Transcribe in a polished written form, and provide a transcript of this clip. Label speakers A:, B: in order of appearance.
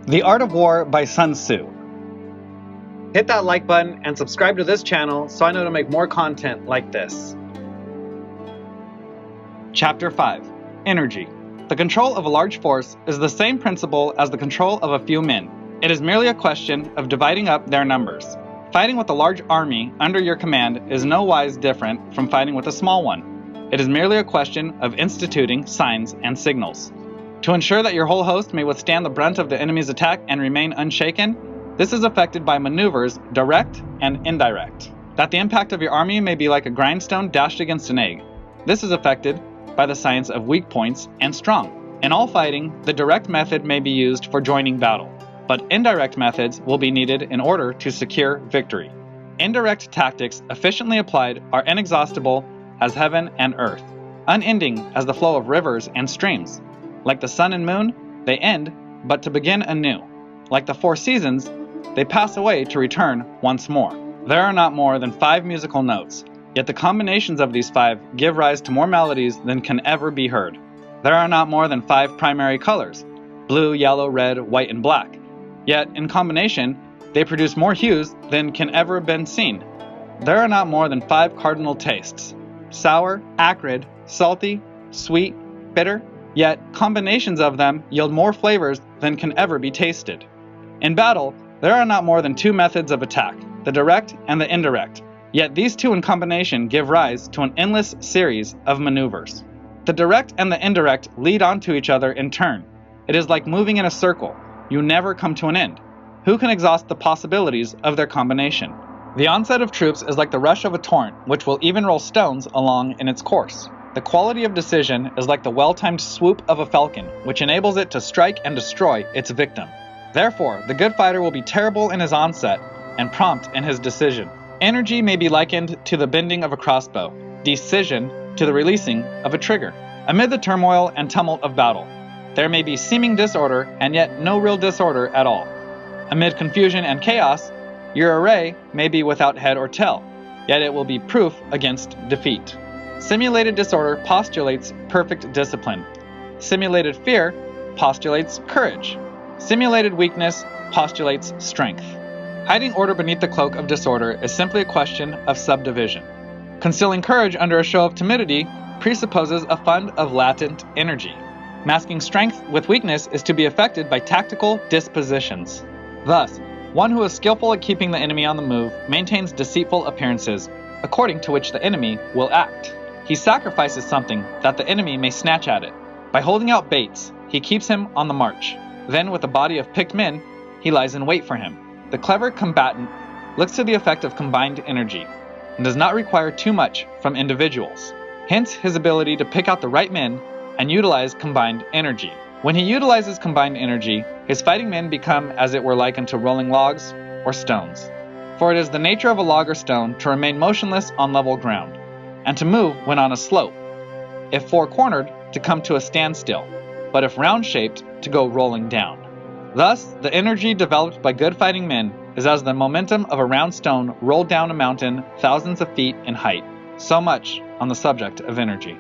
A: The Art of War by Sun Tzu. Hit that like button and subscribe to this channel so I know to make more content like this. Chapter 5. Energy. The control of a large force is the same principle as the control of a few men. It is merely a question of dividing up their numbers. Fighting with a large army under your command is nowise different from fighting with a small one. It is merely a question of instituting signs and signals. To ensure that your whole host may withstand the brunt of the enemy's attack and remain unshaken, this is affected by maneuvers, direct and indirect. That the impact of your army may be like a grindstone dashed against an egg. This is affected by the science of weak points and strong. In all fighting, the direct method may be used for joining battle, but indirect methods will be needed in order to secure victory. Indirect tactics efficiently applied are inexhaustible as heaven and earth, unending as the flow of rivers and streams. Like the sun and moon, they end, but to begin anew. Like the four seasons, they pass away to return once more. There are not more than 5 musical notes, yet the combinations of these 5 give rise to more melodies than can ever be heard. There are not more than 5 primary colors, blue, yellow, red, white, and black, yet in combination, they produce more hues than can ever have been seen. There are not more than 5 cardinal tastes, sour, acrid, salty, sweet, bitter, yet combinations of them yield more flavors than can ever be tasted. In battle, there are not more than 2 methods of attack, the direct and the indirect, yet these 2 in combination give rise to an endless series of maneuvers. The direct and the indirect lead onto each other in turn. It is like moving in a circle. You never come to an end. Who can exhaust the possibilities of their combination? The onset of troops is like the rush of a torrent, which will even roll stones along in its course. The quality of decision is like the well-timed swoop of a falcon, which enables it to strike and destroy its victim. Therefore, the good fighter will be terrible in his onset and prompt in his decision. Energy may be likened to the bending of a crossbow, decision to the releasing of a trigger. Amid the turmoil and tumult of battle, there may be seeming disorder and yet no real disorder at all. Amid confusion and chaos, your array may be without head or tail, yet it will be proof against defeat. Simulated disorder postulates perfect discipline. Simulated fear postulates courage. Simulated weakness postulates strength. Hiding order beneath the cloak of disorder is simply a question of subdivision. Concealing courage under a show of timidity presupposes a fund of latent energy. Masking strength with weakness is to be effected by tactical dispositions. Thus, one who is skillful at keeping the enemy on the move maintains deceitful appearances, according to which the enemy will act. He sacrifices something that the enemy may snatch at it. By holding out baits, he keeps him on the march. Then, with a body of picked men, he lies in wait for him. The clever combatant looks to the effect of combined energy and does not require too much from individuals. Hence his ability to pick out the right men and utilize combined energy. When he utilizes combined energy, his fighting men become as it were likened to rolling logs or stones. For it is the nature of a log or stone to remain motionless on level ground, and to move when on a slope, if four-cornered, to come to a standstill, but if round-shaped, to go rolling down. Thus, the energy developed by good fighting men is as the momentum of a round stone rolled down a mountain thousands of feet in height. So much on the subject of energy.